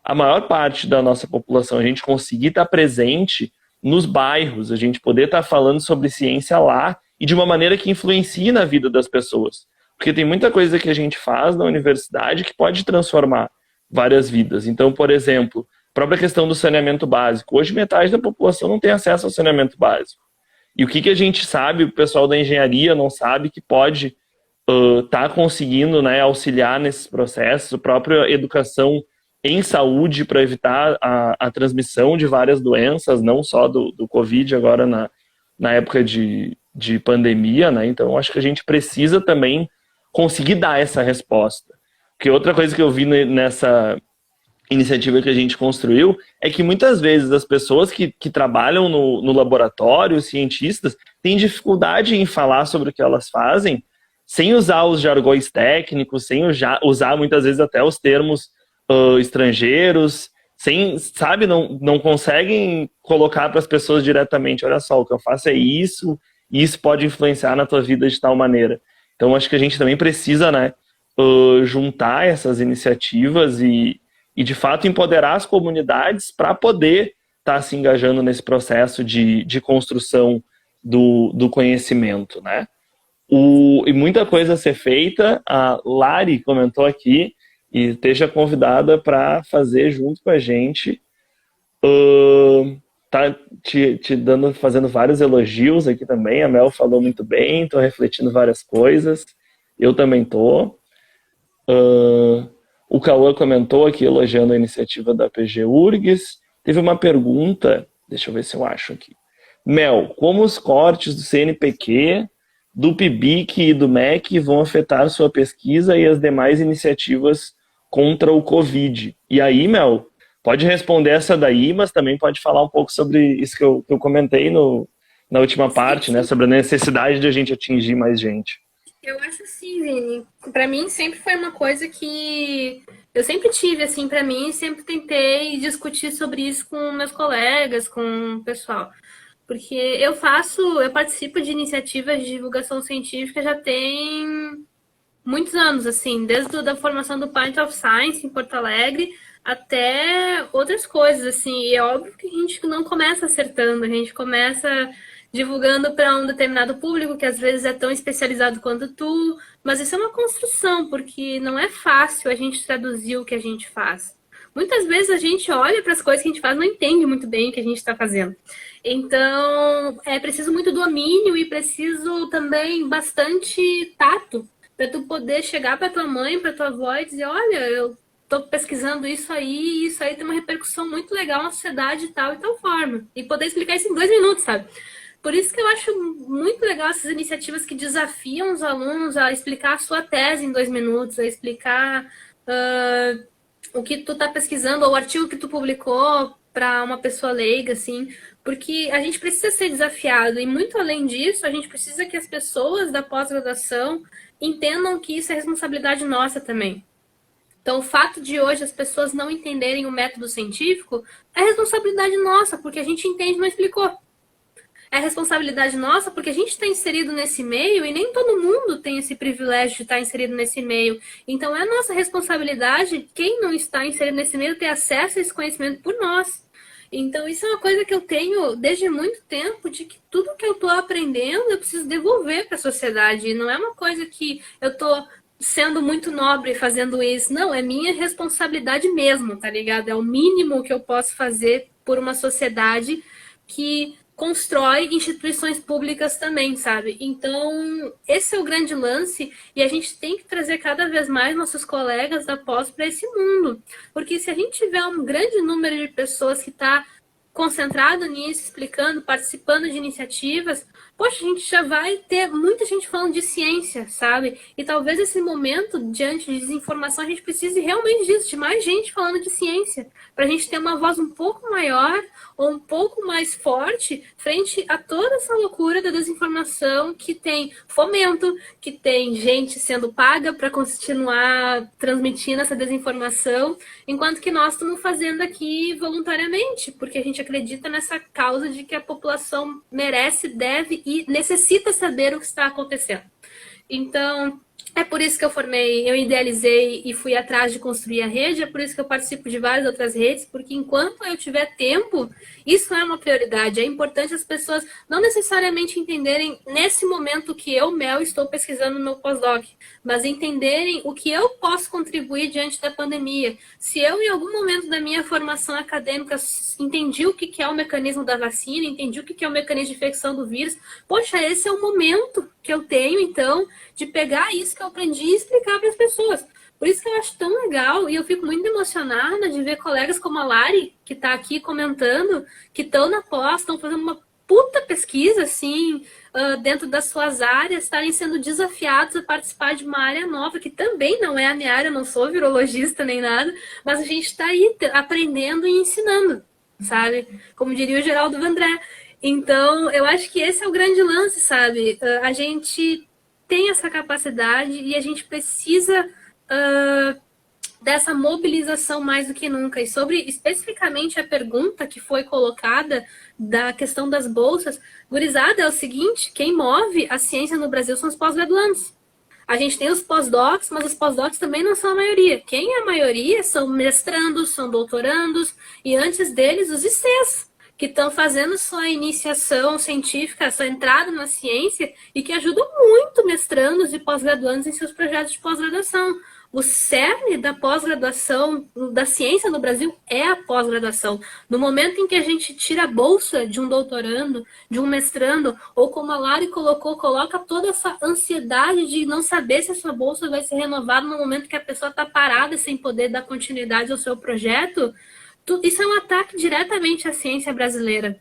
a maior parte da nossa população, a gente conseguir estar presente nos bairros, a gente poder estar falando sobre ciência lá e de uma maneira que influencie na vida das pessoas. Porque tem muita coisa que a gente faz na universidade que pode transformar várias vidas. Então, por exemplo, a própria questão do saneamento básico. Hoje metade da população não tem acesso ao saneamento básico. E o que a gente sabe, o pessoal da engenharia não sabe, que pode estar conseguindo, né, auxiliar nesses processos, a própria educação em saúde para evitar a transmissão de várias doenças, não só do Covid agora na época de pandemia, né? Então acho que a gente precisa também conseguir dar essa resposta. Porque outra coisa que eu vi iniciativa que a gente construiu é que muitas vezes as pessoas que trabalham no laboratório, os cientistas, têm dificuldade em falar sobre o que elas fazem sem usar os jargões técnicos, sem usar muitas vezes até os termos estrangeiros, sem, sabe, não conseguem colocar para as pessoas diretamente, olha só, o que eu faço é isso, e isso pode influenciar na tua vida de tal maneira. Então acho que a gente também precisa, né, juntar essas iniciativas e de fato empoderar as comunidades para poder estar se engajando nesse processo de construção do conhecimento, né? E muita coisa a ser feita. A Lari comentou aqui e esteja convidada para fazer junto com a gente. Tá fazendo vários elogios aqui também. A Mel falou muito bem, estou refletindo várias coisas. Eu também estou. O Cauã comentou aqui elogiando a iniciativa da PG URGS. Teve uma pergunta, deixa eu ver se eu acho aqui. Mel, como os cortes do CNPq, do PIBIC e do MEC vão afetar sua pesquisa e as demais iniciativas contra o Covid? E aí, Mel, pode responder essa daí, mas também pode falar um pouco sobre isso que eu comentei na última parte, né? Sobre a necessidade de a gente atingir mais gente. Eu acho assim, Vini. Pra mim sempre foi uma coisa que eu sempre tive, assim, pra mim, sempre tentei discutir sobre isso com meus colegas, com o pessoal. Porque eu participo de iniciativas de divulgação científica já tem muitos anos, assim, desde a formação do Pint of Science em Porto Alegre até outras coisas, assim. E é óbvio que a gente não começa acertando, a gente começa divulgando para um determinado público que às vezes é tão especializado quanto tu, mas isso é uma construção, porque não é fácil a gente traduzir o que a gente faz. Muitas vezes a gente olha para as coisas que a gente faz e não entende muito bem o que a gente está fazendo. Então, é preciso muito domínio e preciso também bastante tato para tu poder chegar para tua mãe, para tua avó e dizer, olha, eu estou pesquisando isso aí tem uma repercussão muito legal na sociedade e tal forma. E poder explicar isso em 2 minutos, sabe? Por isso que eu acho muito legal essas iniciativas que desafiam os alunos a explicar a sua tese em 2 minutos, a explicar o que tu tá pesquisando, ou o artigo que tu publicou para uma pessoa leiga, assim, porque a gente precisa ser desafiado, e muito além disso, a gente precisa que as pessoas da pós-graduação entendam que isso é responsabilidade nossa também. Então, o fato de hoje as pessoas não entenderem o método científico é responsabilidade nossa, porque a gente entende e não explicou. É responsabilidade nossa porque a gente está inserido nesse meio e nem todo mundo tem esse privilégio de estar inserido nesse meio. Então é nossa responsabilidade, quem não está inserido nesse meio, ter acesso a esse conhecimento por nós. Então isso é uma coisa que eu tenho desde muito tempo, de que tudo que eu estou aprendendo eu preciso devolver para a sociedade. E não é uma coisa que eu estou sendo muito nobre fazendo isso. Não, é minha responsabilidade mesmo, tá ligado? É o mínimo que eu posso fazer por uma sociedade que constrói instituições públicas também, sabe? Então, esse é o grande lance e a gente tem que trazer cada vez mais nossos colegas da pós para esse mundo. Porque se a gente tiver um grande número de pessoas que está concentrado nisso, explicando, participando de iniciativas, poxa, a gente já vai ter muita gente falando de ciência, sabe? E talvez esse momento, diante de desinformação, a gente precise realmente disso, de mais gente falando de ciência, para a gente ter uma voz um pouco maior ou um pouco mais forte frente a toda essa loucura da desinformação que tem fomento, que tem gente sendo paga para continuar transmitindo essa desinformação, enquanto que nós estamos fazendo aqui voluntariamente, porque a gente acredita nessa causa de que a população merece, deve e necessita saber o que está acontecendo. Então, é por isso que eu idealizei e fui atrás de construir a rede, é por isso que eu participo de várias outras redes, porque enquanto eu tiver tempo, isso é uma prioridade. É importante as pessoas não necessariamente entenderem nesse momento que eu, Mel, estou pesquisando no meu pós-doc, mas entenderem o que eu posso contribuir diante da pandemia. Se eu, em algum momento da minha formação acadêmica, entendi o que é o mecanismo da vacina, entendi o que é o mecanismo de infecção do vírus, poxa, esse é o momento que eu tenho, então, de pegar isso que eu aprendi e explicar para as pessoas. Por isso que eu acho tão legal e eu fico muito emocionada de ver colegas como a Lari, que está aqui comentando, que estão na pós, estão fazendo uma puta pesquisa, assim, dentro das suas áreas, estarem sendo desafiados a participar de uma área nova, que também não é a minha área, eu não sou virologista nem nada, mas a gente está aí aprendendo e ensinando, sabe? Como diria o Geraldo Vandré. Então, eu acho que esse é o grande lance, sabe? A gente tem essa capacidade e a gente precisa dessa mobilização mais do que nunca. E sobre especificamente a pergunta que foi colocada da questão das bolsas, gurizada, é o seguinte, quem move a ciência no Brasil são os pós-graduandos. A gente tem os pós-docs, mas os pós-docs também não são a maioria. Quem é a maioria são mestrandos, são doutorandos, e antes deles os ICs, que estão fazendo sua iniciação científica, sua entrada na ciência, e que ajudam muito mestrandos e pós-graduandos em seus projetos de pós-graduação. O cerne da pós-graduação, da ciência no Brasil, é a pós-graduação. No momento em que a gente tira a bolsa de um doutorando, de um mestrando, ou como a Lari colocou, coloca toda essa ansiedade de não saber se a sua bolsa vai ser renovada no momento que a pessoa está parada sem poder dar continuidade ao seu projeto, isso é um ataque diretamente à ciência brasileira.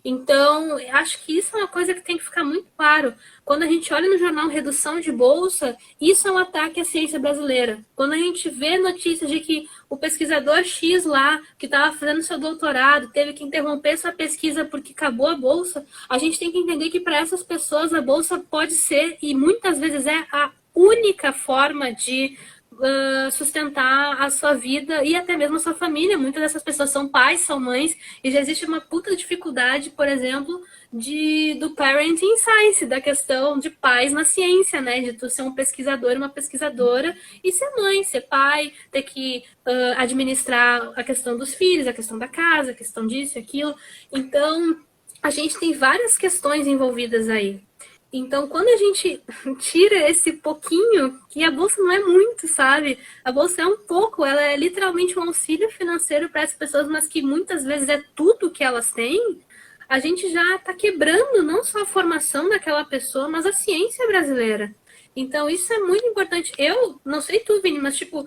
Então, acho que isso é uma coisa que tem que ficar muito claro. Quando a gente olha no jornal redução de bolsa, isso é um ataque à ciência brasileira. Quando a gente vê notícias de que o pesquisador X lá, que estava fazendo seu doutorado, teve que interromper sua pesquisa porque acabou a bolsa, a gente tem que entender que para essas pessoas a bolsa pode ser, e muitas vezes é, a única forma de sustentar a sua vida e até mesmo a sua família. Muitas dessas pessoas são pais, são mães, e já existe uma puta dificuldade, por exemplo, do parenting science, da questão de pais na ciência, né? De tu ser um pesquisador, uma pesquisadora, e ser mãe, ser pai, ter que administrar a questão dos filhos, a questão da casa, a questão disso e aquilo. Então, a gente tem várias questões envolvidas aí. Então, quando a gente tira esse pouquinho, que a bolsa não é muito, sabe? A bolsa é um pouco, ela é literalmente um auxílio financeiro para as pessoas, mas que muitas vezes é tudo que elas têm, a gente já está quebrando não só a formação daquela pessoa, mas a ciência brasileira. Então, isso é muito importante. Eu, não sei tu, Vini, mas tipo,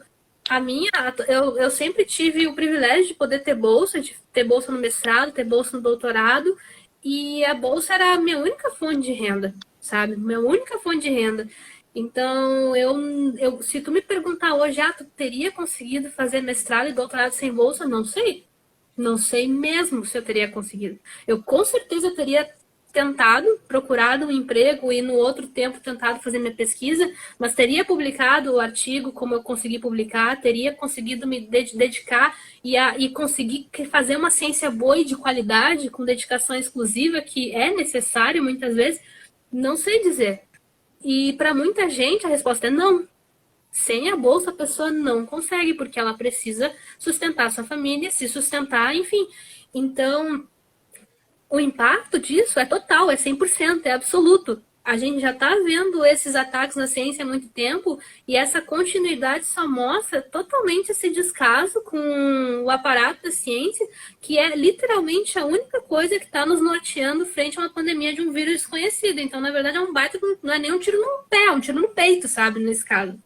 eu sempre tive o privilégio de poder ter bolsa no mestrado, ter bolsa no doutorado, e a bolsa era a minha única fonte de renda, sabe? Minha única fonte de renda. Então, se tu me perguntar hoje, tu teria conseguido fazer mestrado e doutorado sem bolsa? Não sei. Não sei mesmo se eu teria conseguido. Eu com certeza teria tentado, procurado um emprego e no outro tempo tentado fazer minha pesquisa, mas teria publicado o artigo como eu consegui publicar, teria conseguido me dedicar e conseguir fazer uma ciência boa e de qualidade, com dedicação exclusiva, que é necessário muitas vezes, não sei dizer. E para muita gente a resposta é não. Sem a bolsa a pessoa não consegue, porque ela precisa sustentar sua família, se sustentar, enfim. Então, o impacto disso é total, é 100%, é absoluto. A gente já está vendo esses ataques na ciência há muito tempo e essa continuidade só mostra totalmente esse descaso com o aparato da ciência, que é literalmente a única coisa que está nos norteando frente a uma pandemia de um vírus desconhecido. Então, na verdade, é um baita, não é nem um tiro no pé, é um tiro no peito, sabe, nesse caso.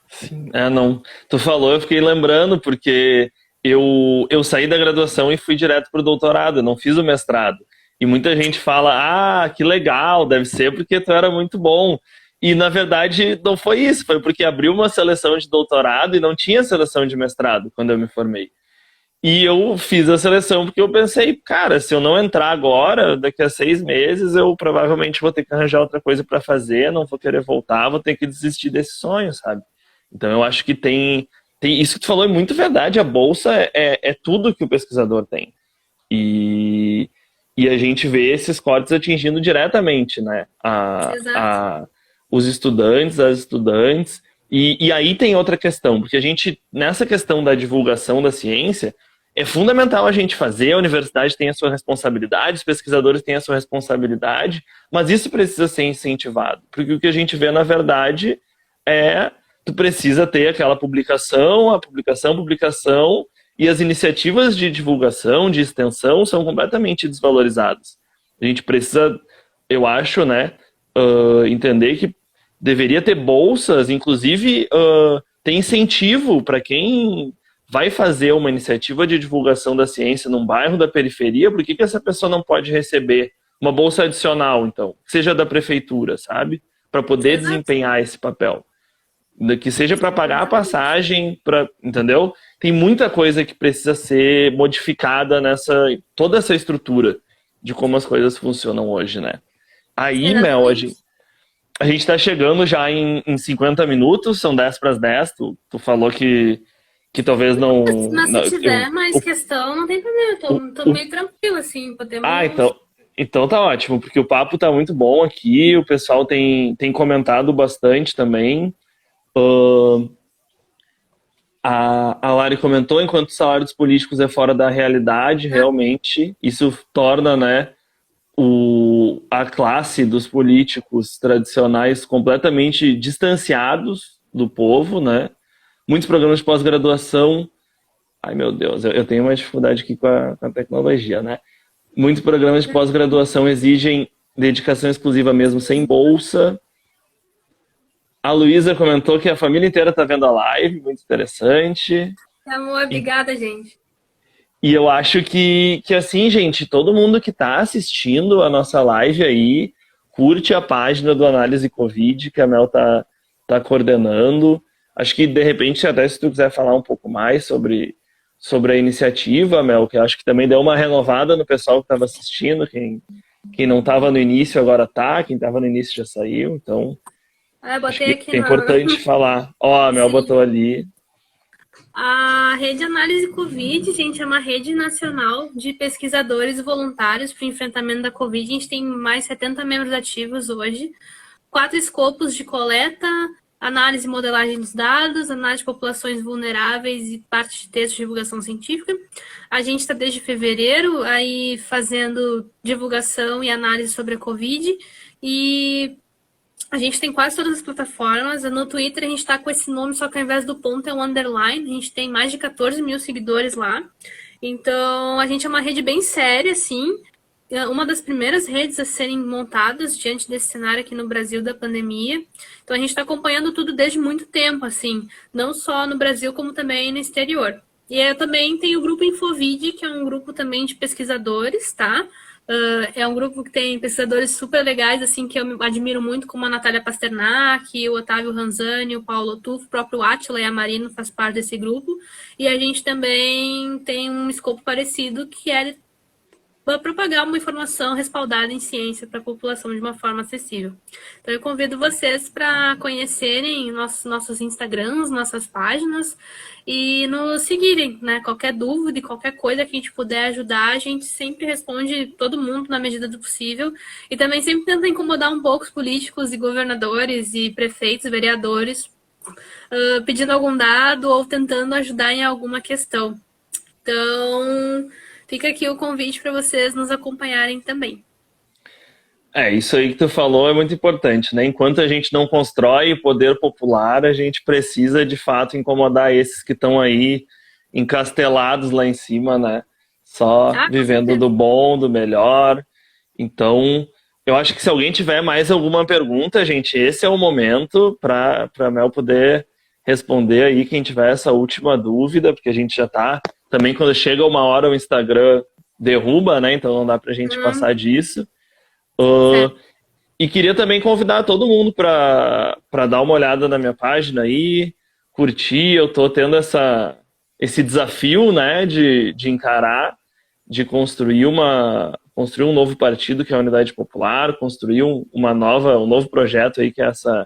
Sim, não. Tu falou, eu fiquei lembrando, porque eu saí da graduação e fui direto pro doutorado, eu não fiz o mestrado. E muita gente fala, que legal, deve ser porque tu era muito bom. E, na verdade, não foi isso, foi porque abriu uma seleção de doutorado e não tinha seleção de mestrado quando eu me formei. E eu fiz a seleção porque eu pensei, cara, se eu não entrar agora, daqui a 6 meses, eu provavelmente vou ter que arranjar outra coisa para fazer, não vou querer voltar, vou ter que desistir desse sonho, sabe? Então eu acho que tem isso que tu falou é muito verdade, a bolsa é tudo que o pesquisador tem. E a gente vê esses cortes atingindo diretamente, né, os estudantes, as estudantes. E aí tem outra questão, porque a gente, nessa questão da divulgação da ciência, é fundamental a gente fazer, a universidade tem a sua responsabilidade, os pesquisadores têm a sua responsabilidade, mas isso precisa ser incentivado, porque o que a gente vê, na verdade, tu precisa ter aquela publicação, publicação, e as iniciativas de divulgação, de extensão, são completamente desvalorizadas. A gente precisa, eu acho, né, entender que deveria ter bolsas, inclusive ter incentivo para quem vai fazer uma iniciativa de divulgação da ciência num bairro da periferia, por que essa pessoa não pode receber uma bolsa adicional, então? Que seja da prefeitura, sabe? Para poder desempenhar esse papel. Que seja para pagar a passagem, entendeu? Tem muita coisa que precisa ser modificada toda essa estrutura de como as coisas funcionam hoje, né? Aí, Mel, a gente está chegando já em 50 minutos, são 10 para as 10, tu falou que talvez não... Mas se tiver mais questão, não tem problema, tô meio tranquilo, assim, podemos... Então tá ótimo, porque o papo tá muito bom aqui, o pessoal tem comentado bastante também. A Lari comentou, enquanto o salário dos políticos é fora da realidade, realmente, isso torna, né, a classe dos políticos tradicionais completamente distanciados do povo, né? Muitos programas de pós-graduação... Ai, meu Deus, eu tenho uma dificuldade aqui com a tecnologia, né? Muitos programas de pós-graduação exigem dedicação exclusiva mesmo, sem bolsa. A Luísa comentou que a família inteira está vendo a live, muito interessante. Amor, obrigada, gente. E eu acho que assim, gente, todo mundo que está assistindo a nossa live aí, curte a página do Análise Covid, que a Mel tá coordenando. Acho que, de repente, até se tu quiser falar um pouco mais sobre a iniciativa, Mel, que acho que também deu uma renovada no pessoal que estava assistindo, quem não estava no início agora tá, quem estava no início já saiu, então... botei aqui é importante falar. Ó, a Mel botou ali. A Rede Análise Covid, gente, é uma rede nacional de pesquisadores voluntários para o enfrentamento da Covid. A gente tem mais 70 membros ativos hoje. 4 escopos de coleta, análise e modelagem dos dados, análise de populações vulneráveis e parte de texto de divulgação científica. A gente está desde fevereiro aí fazendo divulgação e análise sobre a Covid. E a gente tem quase todas as plataformas. No Twitter a gente está com esse nome, só que ao invés do ponto é um underline. A gente tem mais de 14 mil seguidores lá. Então, a gente é uma rede bem séria, assim. Uma das primeiras redes a serem montadas diante desse cenário aqui no Brasil da pandemia. Então, a gente está acompanhando tudo desde muito tempo, assim. Não só no Brasil, como também no exterior. E eu também tenho o grupo Infovid, que é um grupo também de pesquisadores, tá? É um grupo que tem pesquisadores super legais, assim, que eu admiro muito, como a Natália Pasternak, o Otávio Ranzani, o Paulo Tufo, o próprio Átila e a Marino faz parte desse grupo. E a gente também tem um escopo parecido, que é propagar uma informação respaldada em ciência para a população de uma forma acessível. Então, eu convido vocês para conhecerem nossos Instagrams, nossas páginas e nos seguirem, né? Qualquer dúvida e qualquer coisa que a gente puder ajudar, a gente sempre responde todo mundo na medida do possível e também sempre tenta incomodar um pouco os políticos e governadores e prefeitos, vereadores, pedindo algum dado ou tentando ajudar em alguma questão. Então, fica aqui o convite para vocês nos acompanharem também. Isso aí que tu falou é muito importante, né? Enquanto a gente não constrói poder popular, a gente precisa, de fato, incomodar esses que estão aí encastelados lá em cima, né? Só vivendo do bom, do melhor. Então, eu acho que se alguém tiver mais alguma pergunta, gente, esse é o momento para a Mel poder responder aí, quem tiver essa última dúvida, porque a gente já tá... Também quando chega uma hora o Instagram derruba, né? Então não dá pra gente passar disso. E queria também convidar todo mundo para dar uma olhada na minha página aí, curtir. Eu tô tendo esse desafio, né, de encarar, de construir um novo partido, que é a Unidade Popular, construir um novo projeto aí, que é essa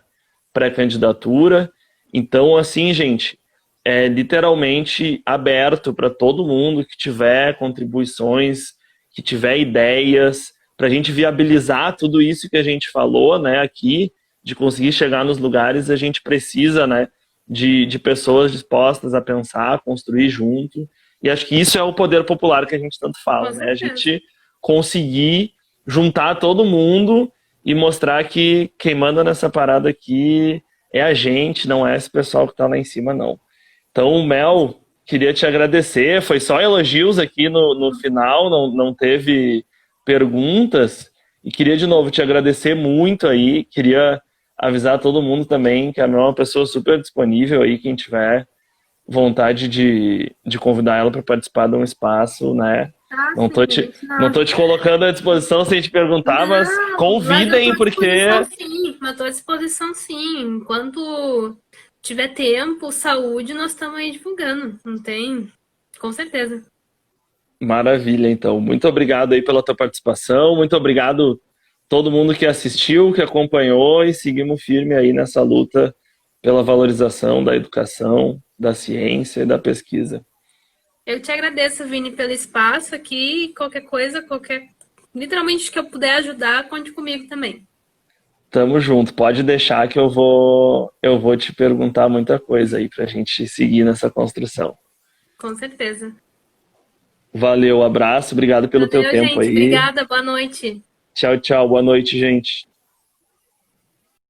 pré-candidatura. Então, assim, gente, é literalmente aberto para todo mundo que tiver contribuições, que tiver ideias, para a gente viabilizar tudo isso que a gente falou, né, aqui, de conseguir chegar nos lugares. A gente precisa, né, de pessoas dispostas a pensar, a construir junto. E acho que isso é o poder popular que a gente tanto fala, né? A gente conseguir juntar todo mundo e mostrar que quem manda nessa parada aqui é a gente, não é esse pessoal que está lá em cima, não. Então, Mel, queria te agradecer. Foi só elogios aqui no final, não teve perguntas. E queria, de novo, te agradecer muito aí. Queria avisar todo mundo também que a Mel é uma pessoa super disponível aí, quem tiver vontade de convidar ela para participar de um espaço, né? Ah, Não sim, tô a te, gente não tô não. te colocando à disposição sem te perguntar, mas Não, mas eu tô convidem, à disposição porque sim. Eu tô à disposição sim. Enquanto tiver tempo, saúde, nós estamos aí divulgando. Não tem? Com certeza. maravilha, então. Muito obrigado aí pela tua participação, muito obrigado todo mundo que assistiu, que acompanhou e seguimos firme aí nessa luta pela valorização da educação, da ciência e da pesquisa. Eu te agradeço, Vini, pelo espaço aqui. Qualquer coisa, literalmente que eu puder ajudar, conte comigo também. Tamo junto, pode deixar que eu vou te perguntar muita coisa aí pra gente seguir nessa construção. Com certeza. Valeu, abraço, obrigado pelo teu Valeu, tempo gente. aí. Obrigada. Boa noite. Tchau, tchau, boa noite, gente.